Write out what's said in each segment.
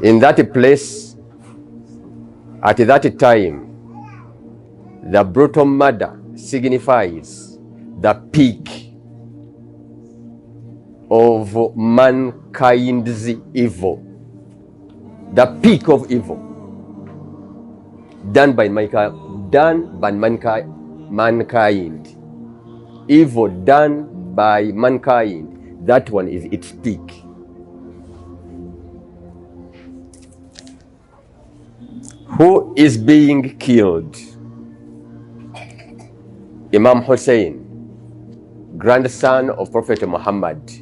In that place, at that time, the brutal murder signifies the peak of mankind's evil. The peak of evil done by mankind. Evil done by mankind. That one is its peak. Who is being killed? Imam Hussein, grandson of Prophet Muhammad.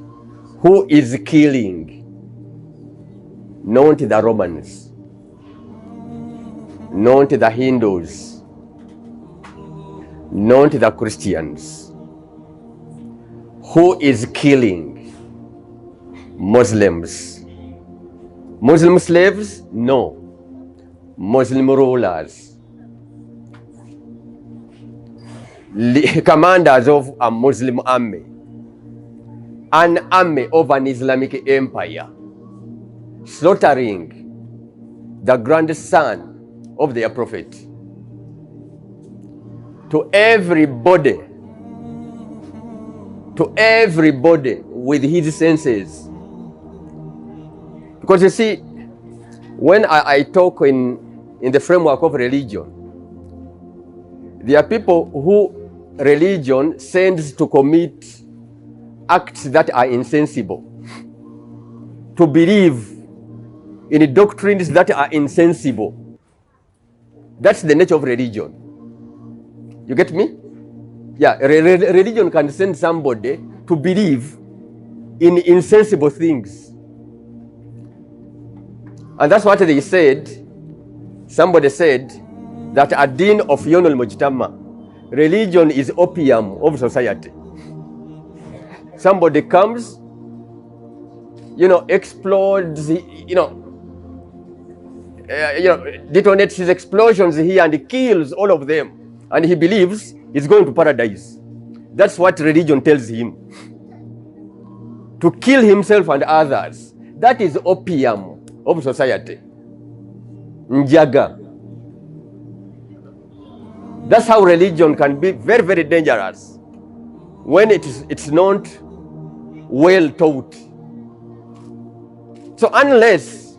Who is killing? Not the Romans, not the Hindus, not the Christians. Who is killing? Muslims. Muslim slaves? No. Muslim rulers. Commanders of a Muslim army. An army of an Islamic empire. Slaughtering the grandson of their prophet. To everybody with his senses. Because you see, when I talk in the framework of religion, there are people who religion sends to commit acts that are insensible, to believe in doctrines that are insensible. That's the nature of religion. You get me? Yeah, religion can send somebody to believe in insensible things. And that's what they said. Somebody said that a din of yonul mujtama, religion is opium of society. Somebody comes, explodes, detonates his explosions here and kills all of them. And he believes he's going to paradise. That's what religion tells him. To kill himself and others. That is opium of society. Njaga. That's how religion can be very, very dangerous when it's not well taught. So unless,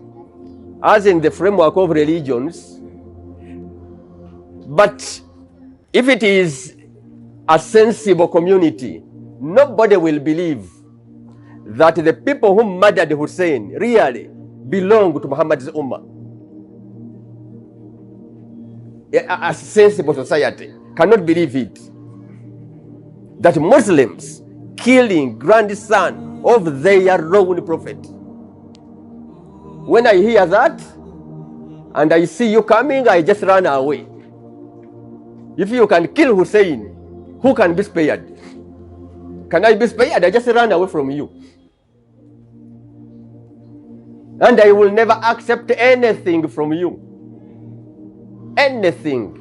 as in the framework of religions, but if it is a sensible community, nobody will believe that the people who murdered Hussein really belong to Muhammad's Ummah. A sensible society cannot believe it. That Muslims killing grandson of their own prophet. When I hear that, and I see you coming, I just run away. If you can kill Hussein, who can be spared? Can I be spared? I just run away from you. And I will never accept anything from you. Anything.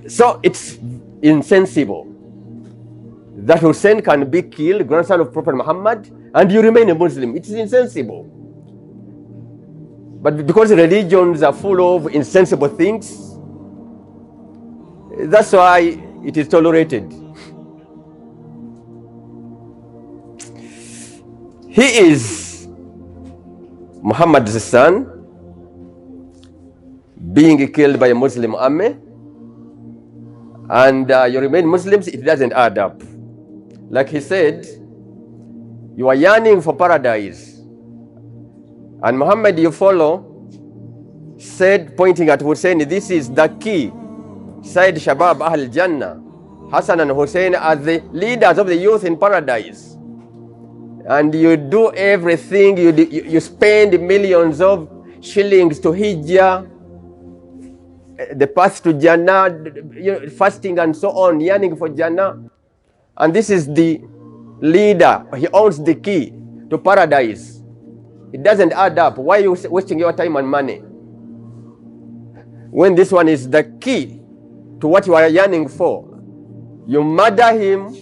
So it's insensible that Hussein can be killed, grandson of Prophet Muhammad, and you remain a Muslim. It is insensible. But because religions are full of insensible things, that's why it is tolerated. He is Muhammad's son being killed by a Muslim army, and you remain Muslims. It doesn't add up. Like he said, you are yearning for paradise, and Muhammad you follow said, pointing at Hussein, this is the key. Said Shabab Ahl Jannah. Hassan and Hussein are the leaders of the youth in paradise. And you do everything, you spend millions of shillings to Hijjah, the path to Jannah, fasting and so on, yearning for Jannah. And this is the leader, he owns the key to paradise. It doesn't add up. Why are you wasting your time and money? When this one is the key to what you are yearning for, you murder him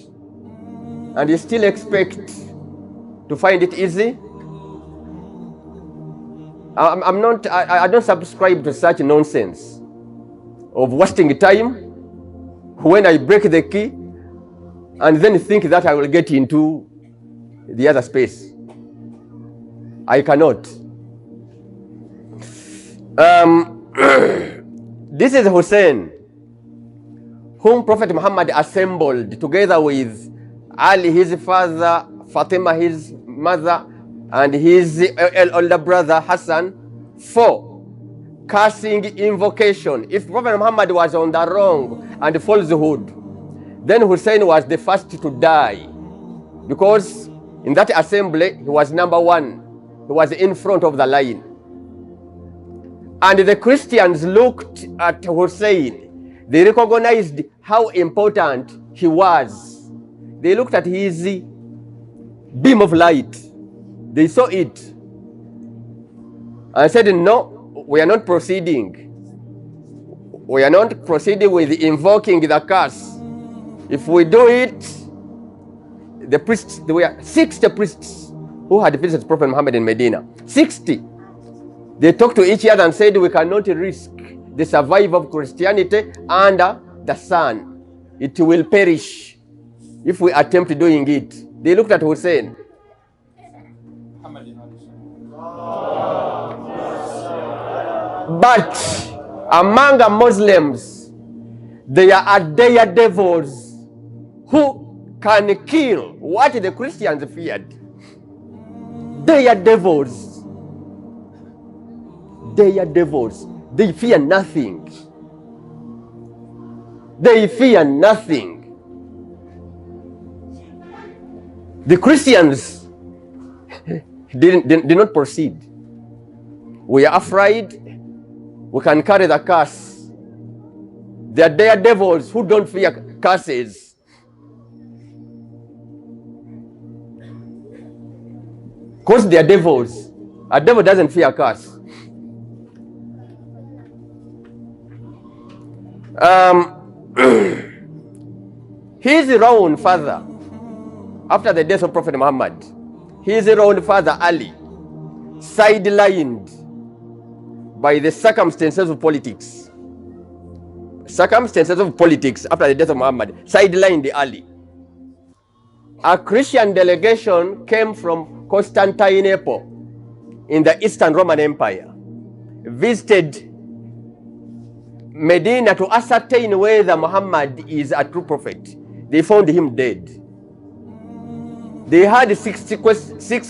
and you still expect to find it easy? I don't subscribe to such nonsense of wasting time when I break the key and then think that I will get into the other space. I cannot. This is Hussein, whom Prophet Muhammad assembled together with Ali, his father, Fatima, his mother, and his older brother Hassan, for cursing invocation. If Prophet Muhammad was on the wrong and falsehood, then Hussein was the first to die, because in that assembly he was number one. He was in front of the line. And the Christians looked at Hussein. They recognized how important he was. They looked at his beam of light. They saw it and said, no, we are not proceeding. We are not proceeding with invoking the curse. If we do it, the priests, there were 60 priests who had visited Prophet Muhammad in Medina. 60. They talked to each other and said, we cannot risk the survival of Christianity under the sun. It will perish if we attempt doing it. They looked at Hussein. But among the Muslims, there are devils who can kill what the Christians feared. They are devils. They are devils. They fear nothing. They fear nothing. The Christians did not proceed. We are afraid we can carry the curse. They are devils who don't fear curses. Because they are devils. A devil doesn't fear a curse. His own father, after the death of Prophet Muhammad, his own father Ali, sidelined by the circumstances of politics. Circumstances of politics after the death of Muhammad sidelined Ali. A Christian delegation came from Constantinople in the Eastern Roman Empire, visited Medina to ascertain whether Muhammad is a true prophet. They found him dead. They had 6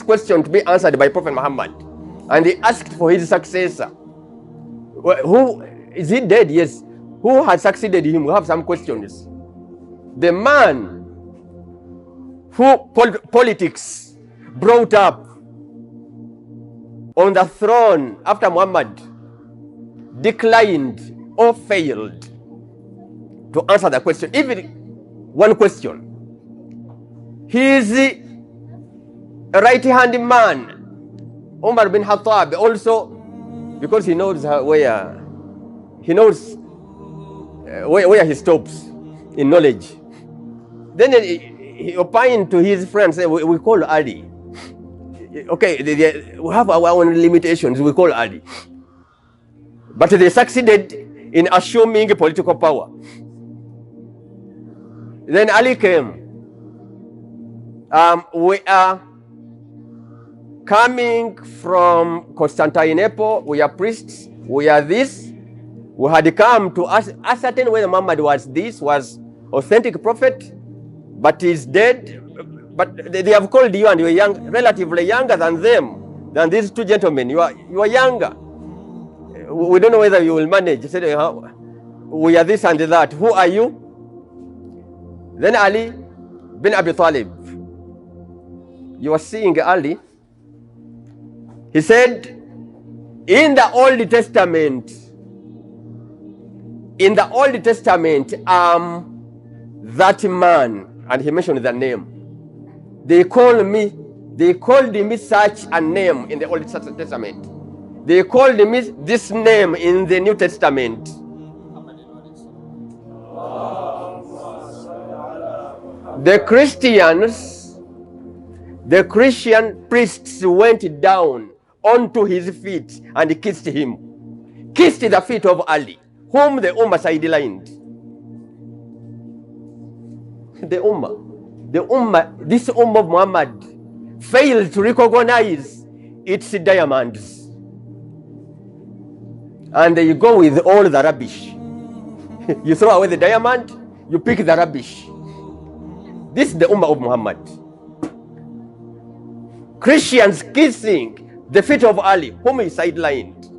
questions to be answered by Prophet Muhammad, and they asked for his successor. Who is he dead? Yes. Who had succeeded him? We have some questions. The man who politics brought up on the throne after Muhammad declined or failed to answer the question, even one question. His right-hand man, Umar bin Khattab, also, because he knows where he stops in knowledge. Then he opined to his friends, we call Ali. Okay, we have our own limitations, we call Ali. But they succeeded in assuming political power. Then Ali came. We are coming from Constantinople. We are priests. We are this. We had come to ascertain whether Muhammad was authentic prophet, but he's dead. But they have called you, and you are young, relatively younger than them, than these two gentlemen. You are younger. We don't know whether you will manage. He said, we are this and that. Who are you? Then Ali bin Abi Talib. You are seeing Ali. He said, in the Old Testament, that man, and he mentioned the name. They called me such a name in the Old Testament. They called me this name in the New Testament. The Christians The Christian priests went down onto his feet and kissed him. Kissed the feet of Ali, whom the Ummah sidelined. The Ummah, this Ummah of Muhammad failed to recognize its diamonds. And you go with all the rubbish. You throw away the diamond, you pick the rubbish. This is the Ummah of Muhammad. Christians kissing the feet of Ali, whom he sidelined.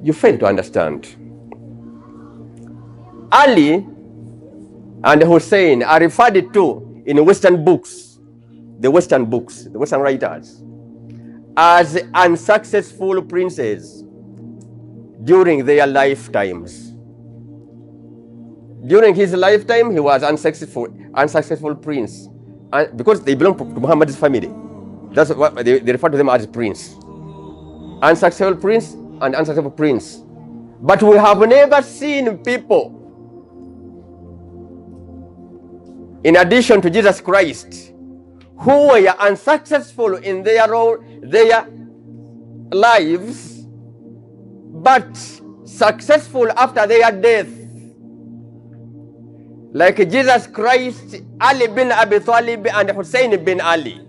You fail to understand. Ali and Hussein are referred to in Western books, the Western writers, as unsuccessful princes during their lifetimes. During his lifetime, he was unsuccessful prince, because they belong to Muhammad's family. That's what they refer to them as prince. Unsuccessful prince and unsuccessful prince. But we have never seen people, in addition to Jesus Christ, who were unsuccessful in their lives, but successful after their death. Like Jesus Christ, Ali bin Abi Talib, and Hussein bin Ali.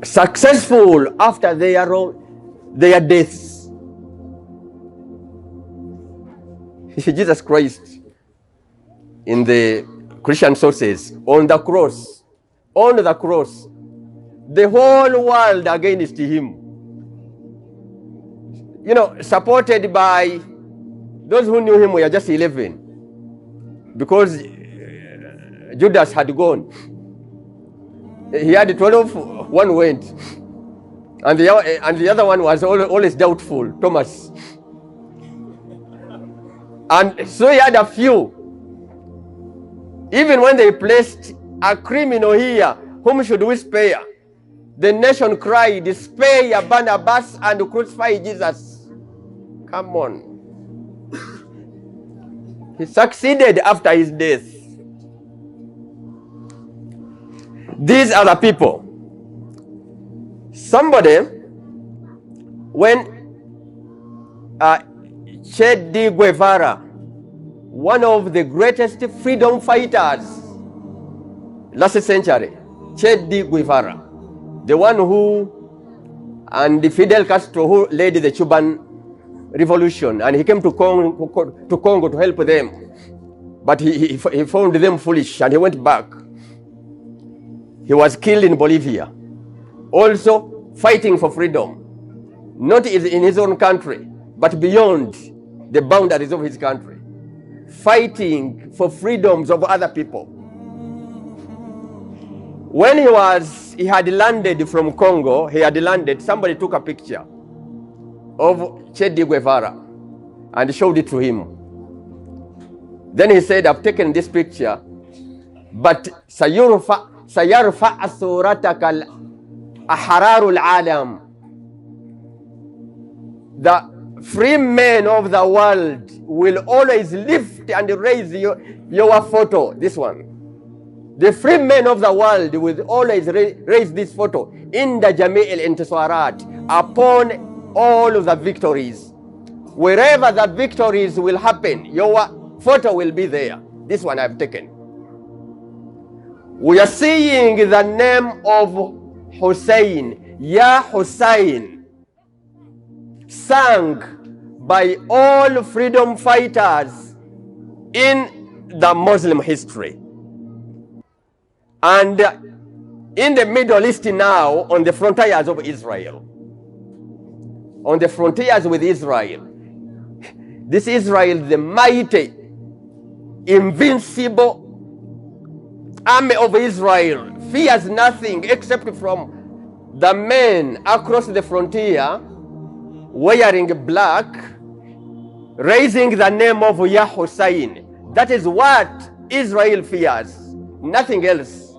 Successful after their deaths. Jesus Christ, in the Christian sources, on the cross, the whole world against him. You know, supported by those who knew him were just 11, because Judas had gone. He had 12, one went, and the other one was always doubtful, Thomas. And so he had a few. Even when they placed a criminal here, whom should we spare? The nation cried, spare Barnabas and crucify Jesus. Come on. He succeeded after his death. These are the people. Somebody, when Che Guevara, one of the greatest freedom fighters last century, Che Guevara, the one who, and Fidel Castro, who led the Cuban revolution, and he came to Congo to help them, but he found them foolish and he went back. He was killed in Bolivia, also fighting for freedom, not in his own country, but beyond the boundaries of his country, fighting for freedoms of other people. When he had landed from Congo, somebody took a picture of Che Guevara and showed it to him. Then he said, I've taken this picture, but sayarfa suratakal ahrar al-alam. The free men of the world will always lift and raise your photo, this one. The free men of the world will always raise this photo in the Jami' al-Intisarat, upon all of the victories. Wherever the victories will happen, your photo will be there. This one I've taken. We are seeing the name of Hussein, Ya Hussein, sung by all freedom fighters in the Muslim history. And in the Middle East now, on the frontiers of Israel, on the frontiers with Israel, this Israel, the mighty, invincible army of Israel, fears nothing except from the men across the frontier wearing black, raising the name of Ya Hussein. That is what Israel fears, nothing else.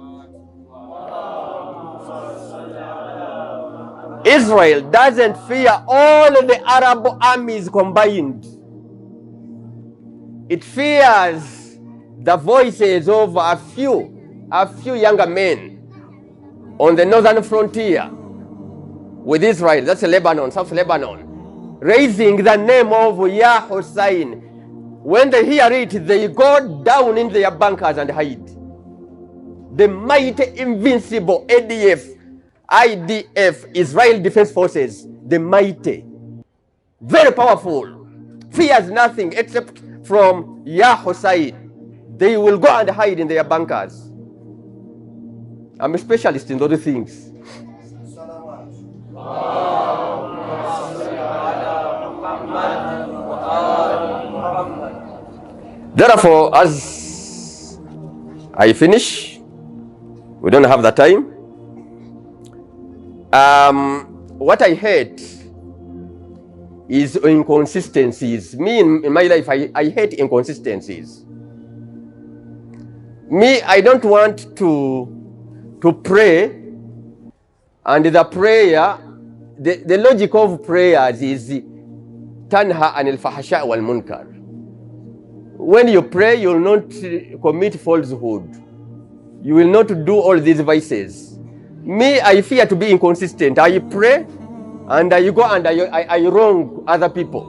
Israel doesn't fear all the Arab armies combined. It fears the voices of a few younger men on the northern frontier with Israel, that's Lebanon, South Lebanon, raising the name of Ya Hussein. When they hear it, they go down in their bunkers and hide. The mighty, invincible ADF, IDF, Israel Defense Forces, the mighty, very powerful, fears nothing except from Ya Hussein. They will go and hide in their bunkers. I'm a specialist in those things. Therefore, as I finish, we don't have the time. What I hate is inconsistencies. Me, in my life, I hate inconsistencies. Me, I don't want to pray, and the prayer, the logic of prayers is tanha anil fahsha wal munkar. When you pray, you will not commit falsehood. You will not do all these vices. Me, I fear to be inconsistent. I pray, and I go and I wrong other people.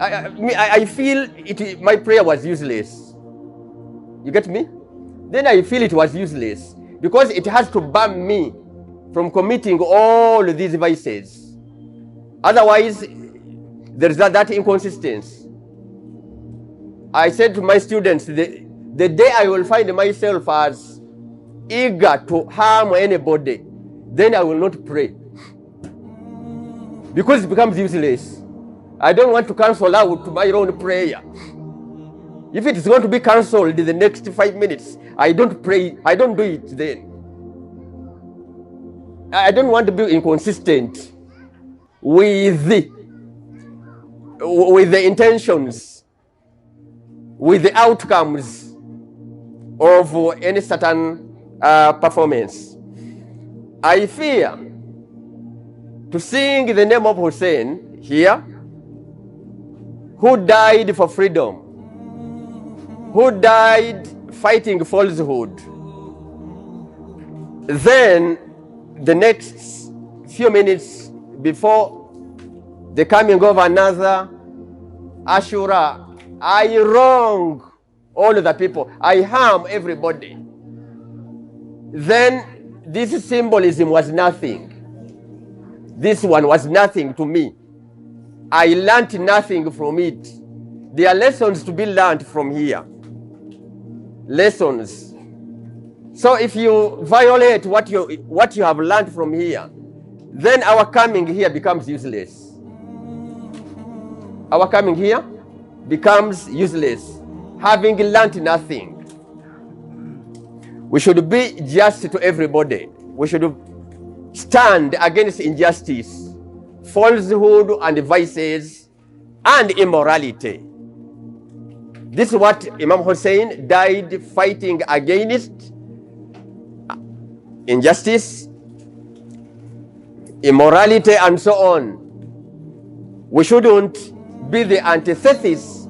I feel my prayer was useless. You get me? Then I feel it was useless because it has to ban me from committing all these vices. Otherwise, there is that inconsistency. I said to my students, the day I will find myself as eager to harm anybody, then I will not pray. Because it becomes useless. I don't want to cancel out my own prayer. If it is going to be cancelled in the next 5 minutes, I don't pray, I don't do it then. I don't want to be inconsistent with the intentions, with the outcomes of any certain performance. I fear to sing the name of Hussein here, who died for freedom, who died fighting falsehood. Then the next few minutes before the coming of another Ashura, I wrong all the people. I harm everybody. Then this symbolism was nothing. This one was nothing to me. I learned nothing from it. There are lessons to be learned from here. Lessons. So if you violate what you have learned from here, then our coming here becomes useless. Our coming here becomes useless, having learned nothing. We should be just to everybody. We should stand against injustice, falsehood and vices, and immorality. This is what Imam Hussein died fighting against: injustice, immorality, and so on. We shouldn't be the antithesis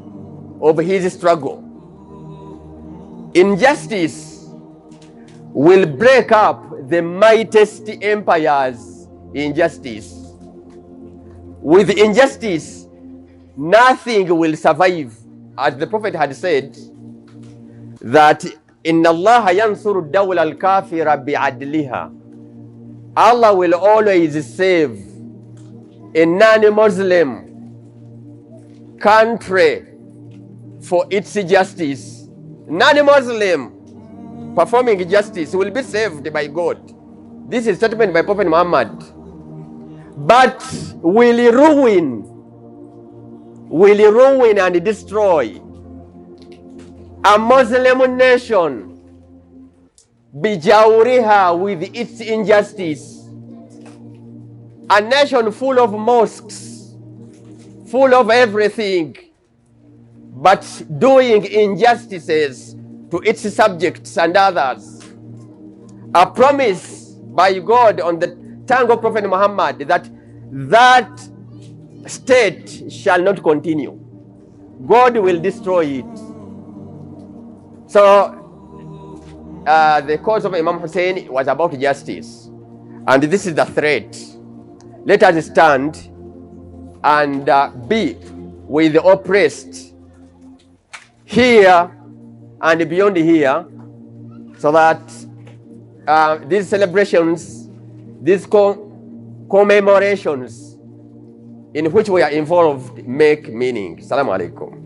of his struggle. Injustice will break up the mightiest empires. Injustice. With injustice, nothing will survive. As the Prophet had said, that Inna Allah yansuru dawla al-kafira bi'adliha. Allah will always save a non-Muslim country for its justice. Non-Muslim performing justice will be saved by God. This is statement by Prophet Muhammad. But will ruin and destroy a Muslim nation bijawriha with its injustice. A nation full of mosques, full of everything, but doing injustices to its subjects and others. A promise by God on the tongue of Prophet Muhammad that that state shall not continue. God will destroy it. So the cause of Imam Hussein was about justice, and this is the threat. Let us stand and be with the oppressed here and beyond here, so that these celebrations, these commemorations in which we are involved make meaning. Assalamu alaikum.